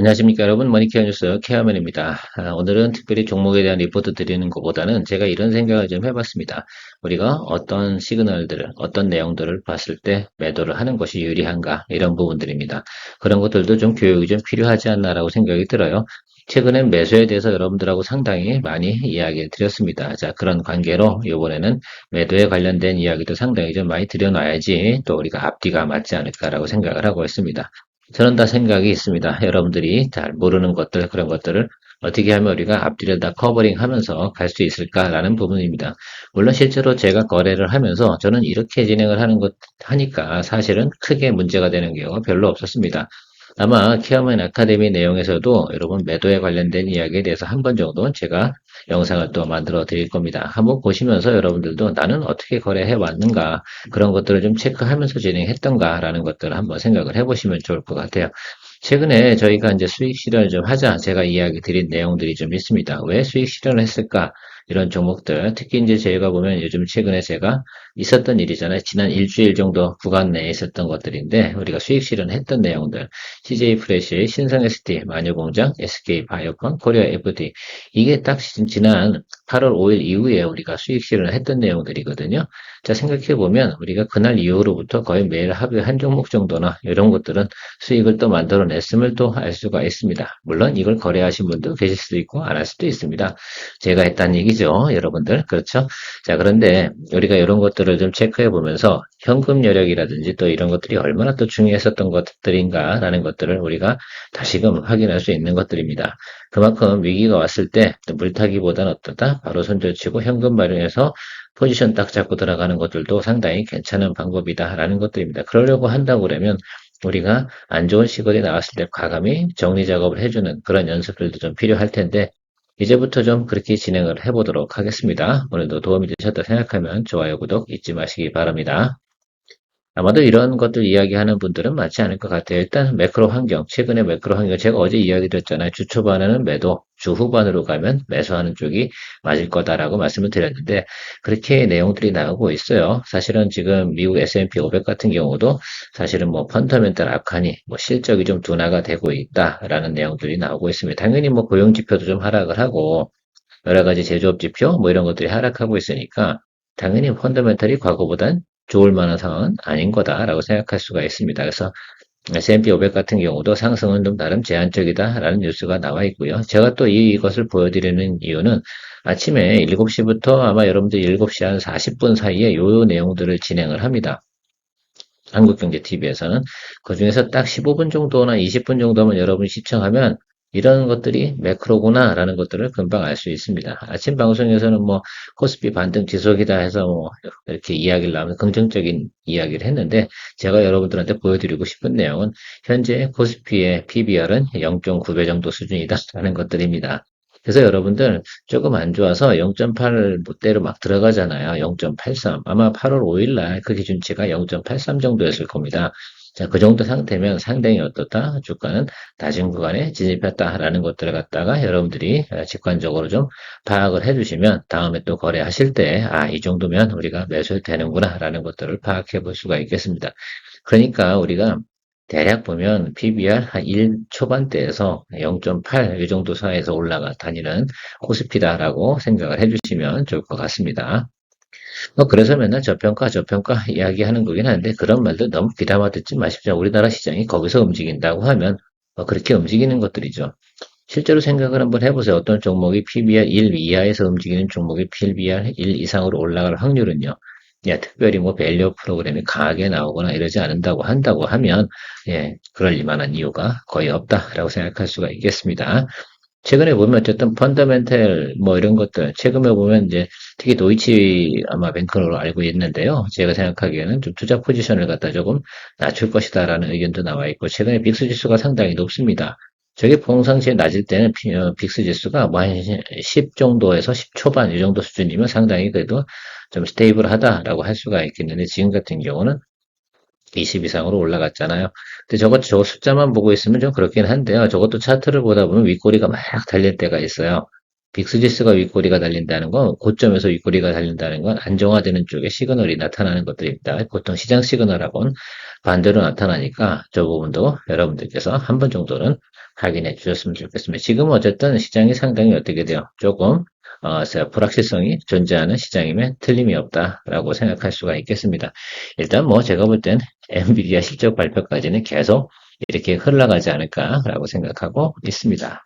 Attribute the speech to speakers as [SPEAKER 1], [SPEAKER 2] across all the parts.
[SPEAKER 1] 안녕하십니까 여러분, 머니케어 뉴스 케어맨입니다. 오늘은 특별히 종목에 대한 리포트 드리는 것보다는 제가 이런 생각을 좀 해봤습니다. 우리가 어떤 시그널들을, 어떤 내용들을 봤을 때 매도를 하는 것이 유리한가, 이런 부분들입니다. 그런 것들도 좀 교육이 좀 필요하지 않나라고 생각이 들어요. 최근엔 매수에 대해서 여러분들하고 상당히 많이 이야기를 드렸습니다. 자, 그런 관계로 이번에는 매도에 관련된 이야기도 상당히 좀 많이 드려놔야지 또 우리가 앞뒤가 맞지 않을까라고 생각을 하고 있습니다. 저는 다 생각이 있습니다. 여러분들이 잘 모르는 것들, 그런 것들을 어떻게 하면 우리가 앞뒤를 다 커버링 하면서 갈 수 있을까라는 부분입니다. 물론 실제로 제가 거래를 하면서 저는 이렇게 진행을 하는 것 하니까 사실은 크게 문제가 되는 경우가 별로 없었습니다. 아마 키어맨 아카데미 내용에서도 여러분 매도에 관련된 이야기에 대해서 한 번 정도 제가 영상을 또 만들어 드릴 겁니다. 한번 보시면서 여러분들도 나는 어떻게 거래해 왔는가 그런 것들을 좀 체크하면서 진행했던가 라는 것들을 한번 생각을 해보시면 좋을 것 같아요. 최근에 저희가 이제 수익 실현을 좀 하자 제가 이야기 드린 내용들이 좀 있습니다. 왜 수익 실현을 했을까? 이런 종목들, 특히 이제 저희가 보면 요즘 최근에 제가 있었던 일이잖아요. 지난 일주일 정도 구간 내에 있었던 것들인데, 우리가 수익 실현했던 내용들, CJ 프레시, 신성 ST, 마녀공장, SK 바이오콘, 코리아 FD, 이게 딱 지난 8월 5일 이후에 우리가 수익 실현을 했던 내용들이거든요. 자, 생각해보면 우리가 그날 이후로부터 거의 매일 하루에 한 종목 정도나 이런 것들은 수익을 또 만들어냈음을 또 알 수가 있습니다. 물론 이걸 거래하신 분도 계실 수도 있고 안 할 수도 있습니다. 제가 했다는 얘기죠, 여러분들. 그렇죠? 자, 그런데 우리가 이런 것들을 좀 체크해 보면서 현금 여력이라든지 또 이런 것들이 얼마나 또 중요했었던 것들인가라는 것들을 우리가 다시금 확인할 수 있는 것들입니다. 그만큼 위기가 왔을 때 물타기보다는 어떠다? 바로 손절치고 현금 마련해서 포지션 딱 잡고 들어가는 것들도 상당히 괜찮은 방법이다라는 것들입니다. 그러려고 한다고 그러면 우리가 안 좋은 시골이 나왔을 때 과감히 정리 작업을 해주는 그런 연습들도 좀 필요할 텐데 이제부터 좀 그렇게 진행을 해보도록 하겠습니다. 오늘도 도움이 되셨다 생각하면 좋아요, 구독 잊지 마시기 바랍니다. 아마도 이런 것들 이야기하는 분들은 많지 않을 것 같아요. 일단 매크로 환경, 최근에 매크로 환경 제가 어제 이야기 드렸잖아요. 주 초반에는 매도, 주 후반으로 가면 매수하는 쪽이 맞을 거다라고 말씀을 드렸는데 그렇게 내용들이 나오고 있어요. 사실은 지금 미국 S&P 500 같은 경우도 사실은 뭐 펀더멘탈 악화니 뭐 실적이 좀 둔화가 되고 있다라는 내용들이 나오고 있습니다. 당연히 뭐 고용 지표도 좀 하락을 하고 여러 가지 제조업 지표 뭐 이런 것들이 하락하고 있으니까 당연히 펀더멘털이 과거보단 좋을 만한 상황은 아닌 거다라고 생각할 수가 있습니다. 그래서 S&P 500 같은 경우도 상승은 좀 나름 제한적이다라는 뉴스가 나와 있고요. 제가 또 이것을 보여드리는 이유는 아침에 7시부터 아마 여러분들 7시 한 40분 사이에 요 내용들을 진행을 합니다. 한국경제TV에서는 그중에서 딱 15분 정도나 20분 정도만 여러분이 시청하면 이런 것들이 매크로구나 라는 것들을 금방 알 수 있습니다. 아침 방송에서는 뭐 코스피 반등 지속이다 해서 뭐 이렇게 이야기를 나오면 긍정적인 이야기를 했는데 제가 여러분들한테 보여드리고 싶은 내용은 현재 코스피의 PBR은 0.9배 정도 수준이다라는 것들입니다. 그래서 여러분들 조금 안 좋아서 0.8대로 막 들어가잖아요. 0.83. 아마 8월 5일 날 그 기준치가 0.83 정도였을 겁니다. 자, 그 정도 상태면 상당히 어떻다? 주가는 낮은 구간에 진입했다라는 것들을 갖다가 여러분들이 직관적으로 좀 파악을 해주시면 다음에 또 거래하실 때, 아, 이 정도면 우리가 매수해도 되는구나 라는 것들을 파악해 볼 수가 있겠습니다. 그러니까 우리가 대략 보면 PBR 한 1 초반대에서 0.8 이 정도 사이에서 올라가 다니는 코스피다라고 생각을 해주시면 좋을 것 같습니다. 뭐 그래서 맨날 저평가 이야기하는 거긴 한데 그런 말도 너무 귀담아 듣지 마십시오. 우리나라 시장이 거기서 움직인다고 하면 그렇게 움직이는 것들이죠. 실제로 생각을 한번 해보세요. 어떤 종목이 PBR 1 이하에서 움직이는 종목이 PBR 1 이상으로 올라갈 확률은요. 예, 특별히 뭐 밸류 프로그램이 강하게 나오거나 이러지 않는다고 한다고 하면 예, 그럴 만한 이유가 거의 없다라고 생각할 수가 있겠습니다. 최근에 보면 어쨌든 펀더멘탈 뭐 이런 것들 최근에 보면 이제 특히 도이치 아마 뱅크로 알고 있는데요. 제가 생각하기에는 좀 투자 포지션을 갖다 조금 낮출 것이다라는 의견도 나와 있고 최근에 빅스 지수가 상당히 높습니다. 저게 평상시에 낮을 때는 빅스 지수가 뭐 한 10 정도에서 10 초반 이 정도 수준이면 상당히 그래도 좀 스테이블하다라고 할 수가 있겠는데 지금 같은 경우는 20 이상으로 올라갔잖아요. 근데 저 숫자만 보고 있으면 좀 그렇긴 한데요. 저것도 차트를 보다 보면 윗꼬리가 막 달릴 때가 있어요. 빅스지스가 윗꼬리가 달린다는 건 고점에서 윗꼬리가 달린다는 건 안정화되는 쪽에 시그널이 나타나는 것들입니다. 보통 시장 시그널하고는 반대로 나타나니까 저 부분도 여러분들께서 한 번 정도는 확인해 주셨으면 좋겠습니다. 지금은 어쨌든 시장이 상당히 어떻게 돼요? 조금 불확실성이 존재하는 시장임에 틀림이 없다라고 생각할 수가 있겠습니다. 일단 뭐 제가 볼 땐 엔비디아 실적 발표까지는 계속 이렇게 흘러가지 않을까라고 생각하고 있습니다.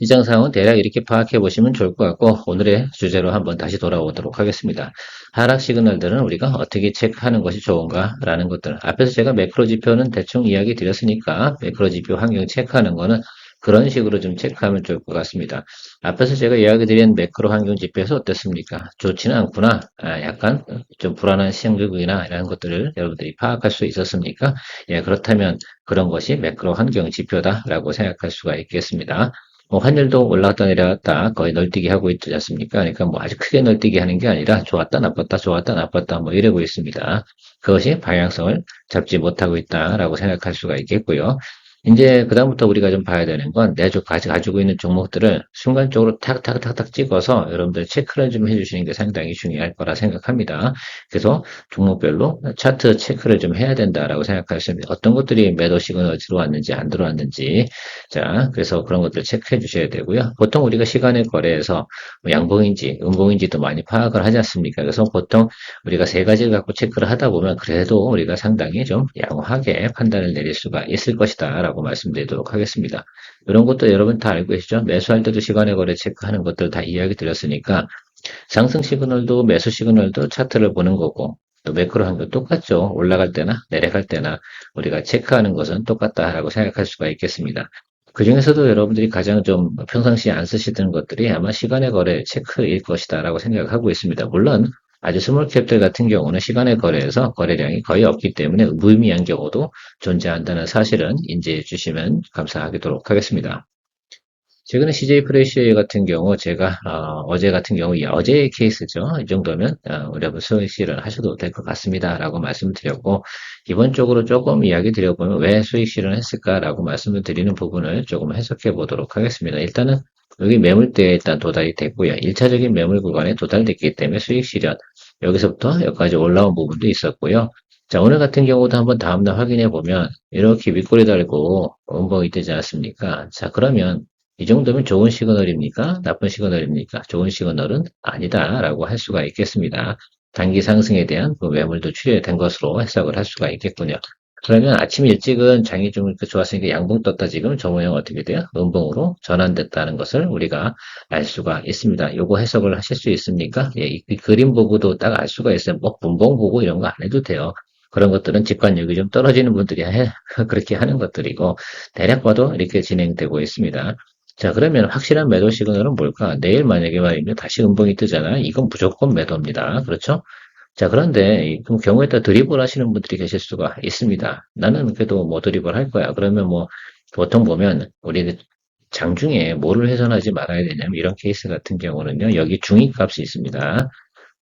[SPEAKER 1] 시장 상황은 대략 이렇게 파악해 보시면 좋을 것 같고 오늘의 주제로 한번 다시 돌아오도록 하겠습니다. 하락 시그널들은 우리가 어떻게 체크하는 것이 좋은가라는 것들. 앞에서 제가 매크로 지표는 대충 이야기 드렸으니까 매크로 지표 환경 체크하는 거는 그런 식으로 좀 체크하면 좋을 것 같습니다. 앞에서 제가 이야기 드린 매크로 환경 지표에서 어땠습니까? 좋지는 않구나. 약간 좀 불안한 시장 기국이나 이런 것들을 여러분들이 파악할 수 있었습니까? 예, 그렇다면 그런 것이 매크로 환경 지표다라고 생각할 수가 있겠습니다. 뭐 환율도 올라갔다 내려갔다 거의 널뛰기 하고 있지 않습니까? 그러니까 뭐 아주 크게 널뛰기 하는 게 아니라 좋았다 나빴다 좋았다 나빴다 뭐 이러고 있습니다. 그것이 방향성을 잡지 못하고 있다라고 생각할 수가 있겠고요. 이제 그다음부터 우리가 좀 봐야 되는 건 내가 가지고 있는 종목들을 순간적으로 탁탁탁탁 찍어서 여러분들 체크를 좀 해주시는 게 상당히 중요할 거라 생각합니다. 그래서 종목별로 차트 체크를 좀 해야 된다라고 생각하시면 어떤 것들이 매도 시그널 들어왔는지 안 들어왔는지 자, 그래서 그런 것들 체크해 주셔야 되고요. 보통 우리가 시간의 거래에서 뭐 양봉인지 음봉인지도 많이 파악을 하지 않습니까? 그래서 보통 우리가 세 가지를 갖고 체크를 하다 보면 그래도 우리가 상당히 좀 양호하게 판단을 내릴 수가 있을 것이다 라고 말씀드리도록 하겠습니다. 이런 것도 여러분 다 알고 계시죠? 매수할 때도 시간의 거래 체크하는 것들 다 이야기 드렸으니까 상승 시그널도 매수 시그널도 차트를 보는 거고 또 매크로 한 거 똑같죠. 올라갈 때나 내려갈 때나 우리가 체크하는 것은 똑같다라고 생각할 수가 있겠습니다. 그 중에서도 여러분들이 가장 좀 평상시에 안 쓰시던 것들이 아마 시간의 거래 체크일 것이다라고 생각하고 있습니다. 물론 아주 스몰 캡들 같은 경우는 시간의 거래에서 거래량이 거의 없기 때문에 무의미한 경우도 존재한다는 사실은 인지해 주시면 감사하도록 하겠습니다. 최근에 CJ 프레시어 같은 경우 제가 어제 같은 경우 어제의 케이스죠. 이 정도면 우리 한번 수익 실현 하셔도 될 것 같습니다라고 말씀드렸고 기본적으로 조금 이야기 드려보면 왜 수익 실현했을까라고 말씀을 드리는 부분을 조금 해석해 보도록 하겠습니다. 일단은 여기 매물대에 일단 도달이 됐고요. 1차적인 매물 구간에 도달됐기 때문에 수익 실현 여기서부터 여기까지 올라온 부분도 있었고요. 자, 오늘 같은 경우도 한번 다음날 확인해 보면 이렇게 윗꼬리 달고 음봉이 되지 않습니까? 자, 그러면 이 정도면 좋은 시그널입니까? 나쁜 시그널입니까? 좋은 시그널은 아니다라고 할 수가 있겠습니다. 단기 상승에 대한 그 매물도 출현된 것으로 해석을 할 수가 있겠군요. 그러면 아침 일찍은 장이 좀 이렇게 좋았으니까 양봉 떴다 지금 저 모양 어떻게 돼요? 음봉으로 전환됐다는 것을 우리가 알 수가 있습니다. 요거 해석을 하실 수 있습니까? 예, 이 그림 보고도 딱 알 수가 있어요. 뭐 분봉 보고 이런 거 안 해도 돼요. 그런 것들은 직관력이 좀 떨어지는 분들이 그렇게 하는 것들이고 대략 봐도 이렇게 진행되고 있습니다. 자, 그러면 확실한 매도 시그널은 뭘까? 내일 만약에 말이면 다시 음봉이 뜨잖아. 이건 무조건 매도입니다. 그렇죠? 자, 그런데 그 경우에 따라 드리블 하시는 분들이 계실 수가 있습니다. 나는 그래도 뭐 드리블 할 거야. 그러면 뭐 보통 보면 우리 장중에 뭐를 훼손하지 말아야 되냐면 이런 케이스 같은 경우는요. 여기 중위값이 있습니다.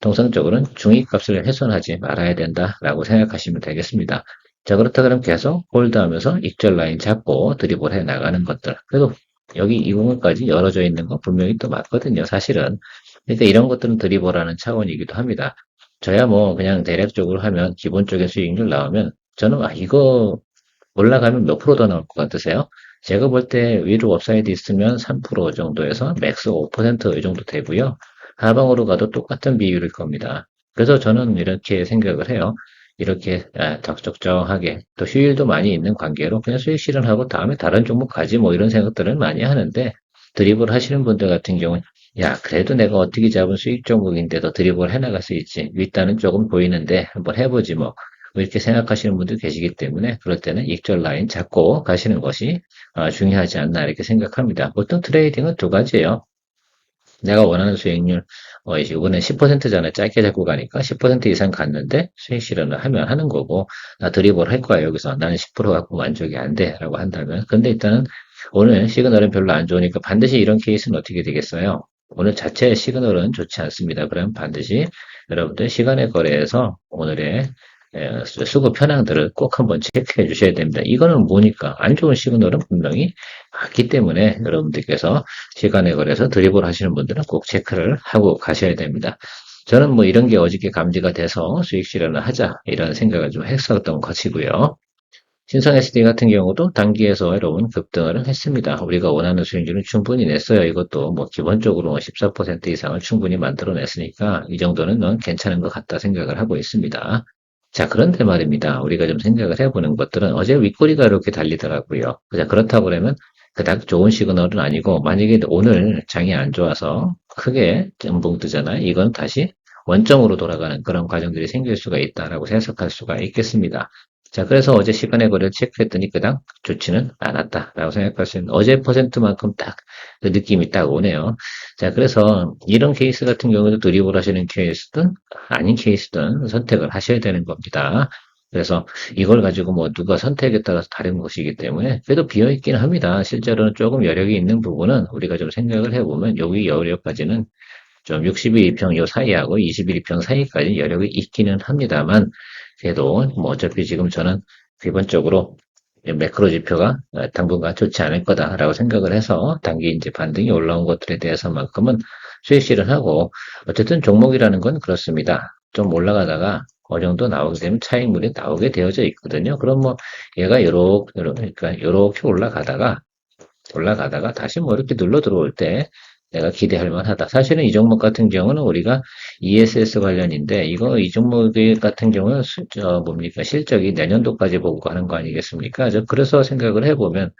[SPEAKER 1] 통상적으로는 중위값을 훼손하지 말아야 된다라고 생각하시면 되겠습니다. 자, 그렇다 그러면 계속 홀드하면서 익절 라인 잡고 드리블 해 나가는 것들. 그래도 여기 이 부분까지 열어져 있는 거 분명히 또 맞거든요, 사실은. 그러니까 이런 것들은 드리블하는 차원이기도 합니다. 저야 뭐 그냥 대략적으로 하면 기본적인 수익률 나오면 저는 이거 올라가면 몇 프로 더 나올 것 같으세요? 제가 볼 때 위로 업사이드 있으면 3% 정도에서 맥스 5%이 정도 되고요. 하방으로 가도 똑같은 비율일 겁니다. 그래서 저는 이렇게 생각을 해요. 이렇게 적적하게 또 휴일도 많이 있는 관계로 그냥 수익 실현하고 다음에 다른 종목 가지 뭐 이런 생각들을 많이 하는데 드리블 하시는 분들 같은 경우는 야 그래도 내가 어떻게 잡은 수익 종목인데도 드리블 해나갈 수 있지 윗단은 조금 보이는데 한번 해보지 뭐 이렇게 생각하시는 분들 계시기 때문에 그럴 때는 익절 라인 잡고 가시는 것이 중요하지 않나 이렇게 생각합니다. 보통 트레이딩은 두 가지예요. 내가 원하는 수익률, 이번에 10%잖아요. 짧게 잡고 가니까 10% 이상 갔는데 수익 실현을 하면 하는 거고, 나 드리블 할 거야, 여기서. 나는 10% 갖고 만족이 안 돼. 라고 한다면. 근데 일단은 오늘 시그널은 별로 안 좋으니까 반드시 이런 케이스는 어떻게 되겠어요? 오늘 자체 시그널은 좋지 않습니다. 그럼 반드시 여러분들 시간의 거래에서 오늘의 수급 현황들을 꼭 한번 체크해 주셔야 됩니다. 이거는 뭐니까 안 좋은 시그널은 분명히 많기 때문에 여러분들께서 시간에 걸려서 드리블 하시는 분들은 꼭 체크를 하고 가셔야 됩니다. 저는 뭐 이런 게 어저께 감지가 돼서 수익 실현을 하자 이런 생각을 좀 했었던 것이고요. 신성 SD 같은 경우도 단기에서 여러분 급등을 했습니다. 우리가 원하는 수익률은 충분히 냈어요. 이것도 뭐 기본적으로 14% 이상을 충분히 만들어냈으니까 이 정도는 괜찮은 것 같다 생각을 하고 있습니다. 자, 그런데 말입니다. 우리가 좀 생각을 해보는 것들은 어제 윗꼬리가 이렇게 달리더라고요. 자, 그렇다고 그러면 그닥 좋은 시그널은 아니고 만약에 오늘 장이 안 좋아서 크게 짬뽕 뜨잖아요. 이건 다시 원점으로 돌아가는 그런 과정들이 생길 수가 있다라고 해석할 수가 있겠습니다. 자, 그래서 어제 시간의 거래를 체크했더니 그닥 좋지는 않았다라고 생각할 수 있는 어제 퍼센트만큼 딱 그 느낌이 딱 오네요. 자, 그래서 이런 케이스 같은 경우도 드리블 하시는 케이스든 아닌 케이스든 선택을 하셔야 되는 겁니다. 그래서 이걸 가지고 뭐 누가 선택에 따라서 다른 것이기 때문에 그래도 비어 있긴 합니다. 실제로는 조금 여력이 있는 부분은 우리가 좀 생각을 해보면 여기 여력까지는 좀 61일평 요 사이하고 21일평 사이까지 여력이 있기는 합니다만 그래도 뭐 어차피 지금 저는 기본적으로 매크로 지표가 당분간 좋지 않을 거다라고 생각을 해서 단기 이제 반등이 올라온 것들에 대해서만큼은 수익 실현하고 어쨌든 종목이라는 건 그렇습니다. 좀 올라가다가 어느 정도 나오게 되면 차익물이 나오게 되어져 있거든요. 그럼 뭐 얘가 그러니까 요렇게 올라가다가 다시 뭐 이렇게 눌러 들어올 때 내가 기대할 만하다. 사실은 이 종목 같은 경우는 우리가 ESS 관련인데 이 종목 같은 경우는 뭡니까 실적이 내년도까지 보고 가는 거 아니겠습니까? 그래서 생각을 해보면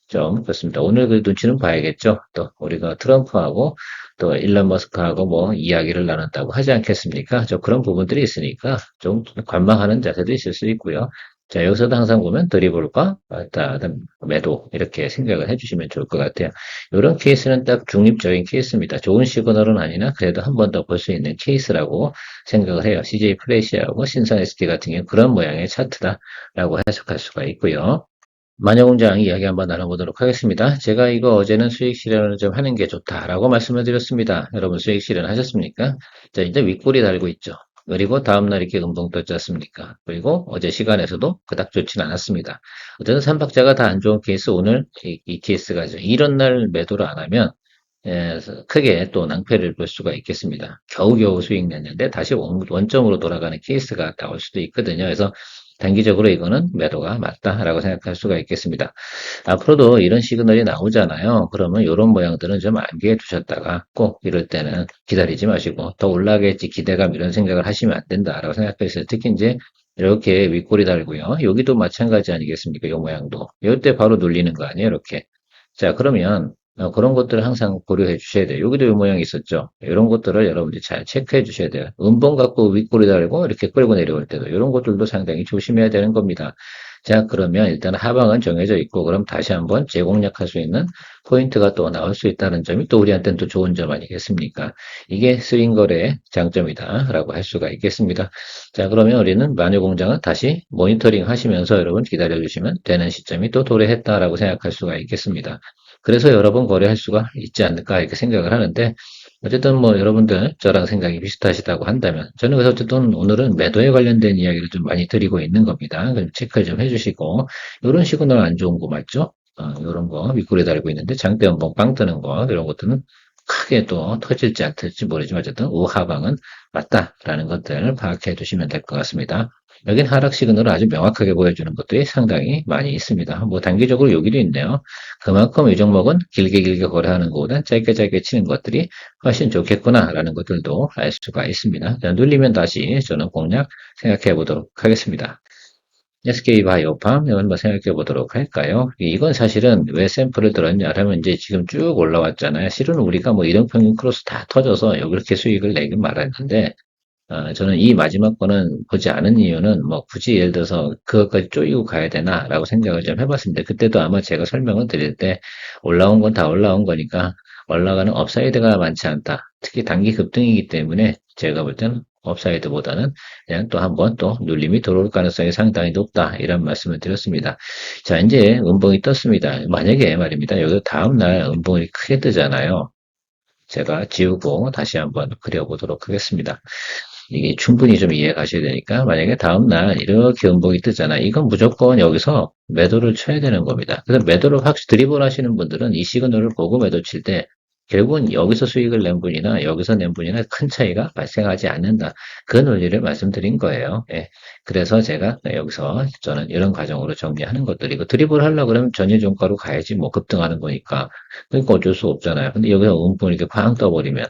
[SPEAKER 1] 좀 그렇습니다. 오늘 그 눈치는 봐야겠죠. 또 우리가 트럼프하고 또 일론 머스크하고 뭐 이야기를 나눴다고 하지 않겠습니까? 그런 부분들이 있으니까 좀 관망하는 자세도 있을 수 있고요. 자, 여기서도 항상 보면 드리블과 매도 이렇게 생각을 해주시면 좋을 것 같아요. 이런 케이스는 딱 중립적인 케이스입니다. 좋은 시그널은 아니나 그래도 한 번 더 볼 수 있는 케이스라고 생각을 해요. CJ 플래시하고 신선 SD 같은 경우 그런 모양의 차트다라고 해석할 수가 있고요. 마녀공장 이야기 한번 나눠보도록 하겠습니다. 제가 이거 어제는 수익 실현을 좀 하는 게 좋다라고 말씀을 드렸습니다. 여러분 수익 실현 하셨습니까? 자, 이제 윗골이 달고 있죠. 그리고 다음날 이렇게 음봉 떴지 않습니까? 그리고 어제 시간에서도 그닥 좋진 않았습니다. 어쨌든 삼박자가 다 안 좋은 케이스, 오늘 이 케이스가 이런 날 매도를 안 하면 크게 또 낭패를 볼 수가 있겠습니다. 겨우겨우 수익 냈는데 다시 원점으로 돌아가는 케이스가 나올 수도 있거든요. 그래서 단기적으로 이거는 매도가 맞다라고 생각할 수가 있겠습니다. 앞으로도 이런 시그널이 나오잖아요. 그러면 이런 모양들은 좀 암기해 두셨다가 꼭 이럴 때는 기다리지 마시고 더 올라가겠지 기대감 이런 생각을 하시면 안 된다라고 생각했어요. 특히 이제 이렇게 윗골이 달고요. 여기도 마찬가지 아니겠습니까? 이 모양도. 이때 바로 눌리는 거 아니에요? 이렇게. 자, 그러면 그런 것들을 항상 고려해 주셔야 돼요. 여기도 이 모양이 있었죠. 이런 것들을 여러분들이 잘 체크해 주셔야 돼요. 음봉 갖고 윗골이 달고 이렇게 끌고 내려올 때도 이런 것들도 상당히 조심해야 되는 겁니다. 자, 그러면 일단 하방은 정해져 있고 그럼 다시 한번 재공략할 수 있는 포인트가 또 나올 수 있다는 점이 또 우리한테는 또 좋은 점 아니겠습니까? 이게 스윙 거래의 장점이다라고 할 수가 있겠습니다. 자, 그러면 우리는 마녀 공장은 다시 모니터링 하시면서 여러분 기다려 주시면 되는 시점이 또 도래했다라고 생각할 수가 있겠습니다. 그래서 여러 번 거래할 수가 있지 않을까 이렇게 생각을 하는데 어쨌든 뭐 여러분들 저랑 생각이 비슷하시다고 한다면 저는 그래서 어쨌든 오늘은 매도에 관련된 이야기를 좀 많이 드리고 있는 겁니다. 그럼 체크를 좀 해주시고 이런 시그널 안 좋은 거 맞죠? 이런 거 윗골에 달고 있는데 장대 한번 빵 뜨는 거 이런 것들은 크게 또 터질지 안 터질지 모르지만 어쨌든 우하방은 맞다라는 것들을 파악해 두시면 될 것 같습니다. 여긴 하락 시그널을 아주 명확하게 보여주는 것들이 상당히 많이 있습니다. 뭐 단기적으로 여기도 있네요. 그만큼 이 종목은 길게 거래하는 것보다 짧게 치는 것들이 훨씬 좋겠구나라는 것들도 알 수가 있습니다. 자, 눌리면 다시 저는 공략 생각해 보도록 하겠습니다. SK바이오팜 한번 생각해 보도록 할까요? 이건 사실은 왜 샘플을 들었냐 하면 이제 지금 쭉 올라왔잖아요. 실은 우리가 뭐 이동평균 크로스 다 터져서 이렇게 수익을 내긴 말았는데 저는 이 마지막 거는 보지 않은 이유는 뭐 굳이 예를 들어서 그것까지 쪼이고 가야 되나라고 생각을 좀 해봤습니다. 그때도 아마 제가 설명을 드릴 때 올라온 건 다 올라온 거니까 올라가는 업사이드가 많지 않다. 특히 단기 급등이기 때문에 제가 볼 때는 업사이드보다는 그냥 또 한번 또 눌림이 들어올 가능성이 상당히 높다. 이런 말씀을 드렸습니다. 자, 이제 음봉이 떴습니다. 만약에 말입니다. 여기 다음날 음봉이 크게 뜨잖아요. 제가 지우고 다시 한번 그려보도록 하겠습니다. 이게 충분히 좀 이해 가셔야 되니까 만약에 다음날 이렇게 음봉이 뜨잖아. 이건 무조건 여기서 매도를 쳐야 되는 겁니다. 그래서 매도를 확 드리블 하시는 분들은 이 시그널을 보고 매도 칠 때 결국은 여기서 수익을 낸 분이나 여기서 낸 분이나 큰 차이가 발생하지 않는다. 그 논리를 말씀드린 거예요. 예. 그래서 제가 여기서 저는 이런 과정으로 정리하는 것들이고 드리블 하려고 그러면 전일 종가로 가야지 뭐 급등하는 거니까. 그러니까 어쩔 수 없잖아요. 근데 여기서 음봉 이렇게 팡 떠버리면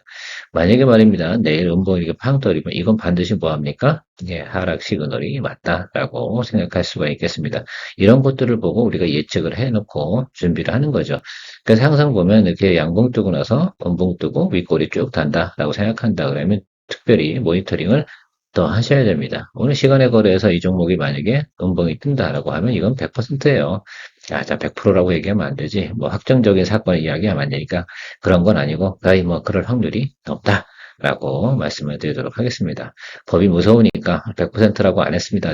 [SPEAKER 1] 만약에 말입니다. 내일 음봉 이렇게 팡 떠버리면 이건 반드시 뭐 합니까? 예, 하락 시그널이 맞다라고 생각할 수가 있겠습니다. 이런 것들을 보고 우리가 예측을 해놓고 준비를 하는 거죠. 그래서 항상 보면 이렇게 양봉 뜨고 나서 음봉 뜨고 윗골이 쭉 단다라고 생각한다 그러면 특별히 모니터링을 더 하셔야 됩니다. 오늘 시간의 거래에서 이 종목이 만약에 음봉이 뜬다라고 하면 이건 100%예요. 자, 100%라고 얘기하면 안 되지. 뭐 확정적인 사건을 이야기하면 안 되니까 그런 건 아니고 거의 뭐 그럴 확률이 높다라고 말씀을 드리도록 하겠습니다. 법이 무서우니까 100%라고 안 했습니다.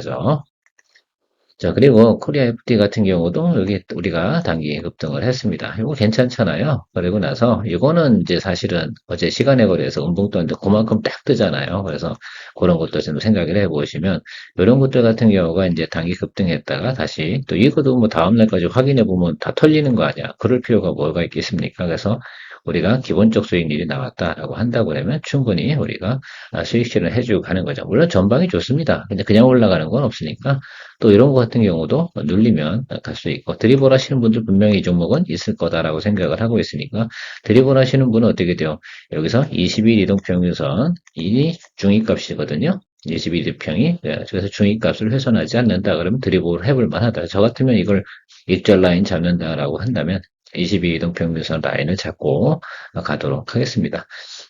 [SPEAKER 1] 자, 그리고 코리아 FD 같은 경우도 여기 우리가 단기 급등을 했습니다. 이거 괜찮잖아요. 그리고 나서 이거는 이제 사실은 어제 시간에 거래해서 음봉 떴는데 그만큼 딱 뜨잖아요. 그래서 그런 것도 좀 생각을 해 보시면 이런 것들 같은 경우가 이제 단기 급등했다가 다시 또 이것도 뭐 다음날까지 확인해 보면 다 털리는 거 아니야. 그럴 필요가 뭐가 있겠습니까? 그래서 우리가 기본적 수익률이 나왔다라고 한다고 그러면 충분히 우리가 수익 실현을 해주고 가는 거죠. 물론 전방이 좋습니다. 근데 그냥 올라가는 건 없으니까 또 이런 것 같은 경우도 눌리면 갈 수 있고 드리블 하시는 분들 분명히 이 종목은 있을 거다라고 생각을 하고 있으니까 드리블 하시는 분은 어떻게 돼요? 여기서 20일 이동평균선 이 중위값이거든요. 21일 이평이 그래서 중위값을 훼손하지 않는다 그러면 드리블을 해볼 만하다. 저 같으면 이걸 일절 라인 잡는다라고 한다면 22 이동평균선 라인을 잡고 가도록 하겠습니다.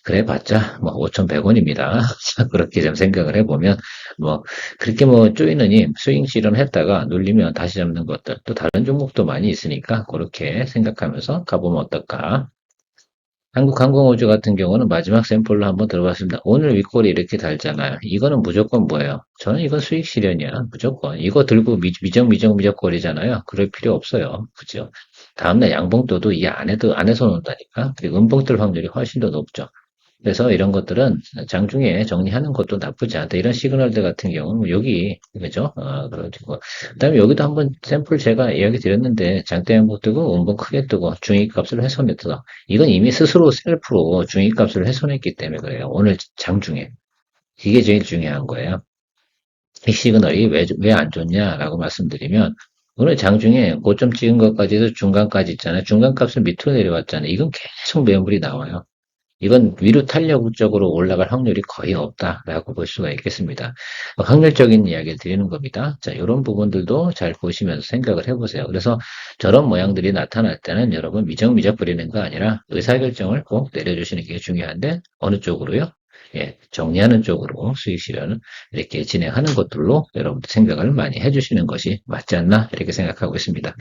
[SPEAKER 1] 그래 봤자 뭐 5,100원입니다. 그렇게 좀 생각을 해보면 뭐 그렇게 뭐 쪼이느니 스윙 실현했다가 눌리면 다시 잡는 것들 또 다른 종목도 많이 있으니까 그렇게 생각하면서 가보면 어떨까. 한국항공우주 같은 경우는 마지막 샘플로 한번 들어봤습니다. 오늘 윗골이 이렇게 달잖아요. 이거는 무조건 뭐예요? 저는 이건 수익 실현이야. 무조건. 이거 들고 미적거리잖아요. 그럴 필요 없어요. 그죠? 다음날 양봉도도 이 안에서 논다니까. 그리고 음봉 뜰 확률이 훨씬 더 높죠. 그래서 이런 것들은 장중에 정리하는 것도 나쁘지 않다. 이런 시그널들 같은 경우는 여기, 그죠? 그래가지고. 그 다음에 여기도 한번 샘플 제가 이야기 드렸는데, 장대 양봉 뜨고, 음봉 크게 뜨고, 중위값을 훼손했다. 이건 이미 스스로 셀프로 중위값을 훼손했기 때문에 그래요. 오늘 장중에. 이게 제일 중요한 거예요. 이 시그널이 왜 안 좋냐라고 말씀드리면, 오늘 장중에 고점 찍은 것까지 해서 중간까지 있잖아요. 중간값을 밑으로 내려왔잖아요. 이건 계속 매물이 나와요. 이건 위로 탄력적으로 올라갈 확률이 거의 없다라고 볼 수가 있겠습니다. 확률적인 이야기를 드리는 겁니다. 자, 이런 부분들도 잘 보시면서 생각을 해보세요. 그래서 저런 모양들이 나타날 때는 여러분 미적미적 부리는 거 아니라 의사결정을 꼭 내려주시는 게 중요한데 어느 쪽으로요? 예, 정리하는 쪽으로 수익 실현을 이렇게 진행하는 것들로 여러분들 생각을 많이 해주시는 것이 맞지 않나 이렇게 생각하고 있습니다.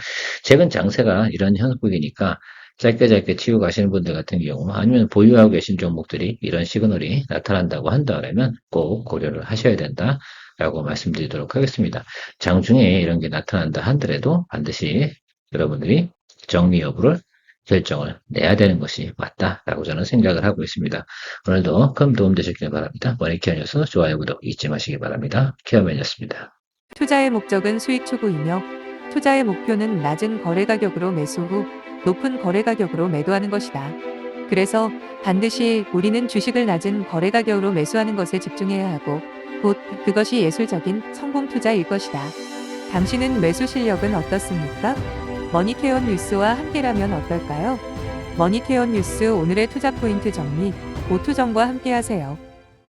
[SPEAKER 1] 최근 장세가 이런 형국이니까 짧게 치고 가시는 분들 같은 경우 아니면 보유하고 계신 종목들이 이런 시그널이 나타난다고 한다면 꼭 고려를 하셔야 된다라고 말씀드리도록 하겠습니다. 장중에 이런 게 나타난다 하더라도 반드시 여러분들이 정리 여부를 결정을 내야 되는 것이 맞다라고 저는 생각을 하고 있습니다. 오늘도 큰 도움 되셨길 바랍니다. 머니케어 뉴스 좋아요, 구독 잊지 마시기 바랍니다. 케어맨이었습니다.
[SPEAKER 2] 투자의 목적은 수익 추구이며 투자의 목표는 낮은 거래 가격으로 매수 후 높은 거래 가격으로 매도하는 것이다. 그래서 반드시 우리는 주식을 낮은 거래 가격으로 매수하는 것에 집중해야 하고 곧 그것이 예술적인 성공 투자일 것이다. 당신은 매수 실력은 어떻습니까? 머니케어 뉴스와 함께라면 어떨까요? 머니케어 뉴스 오늘의 투자 포인트 정리, 오투정과 함께하세요.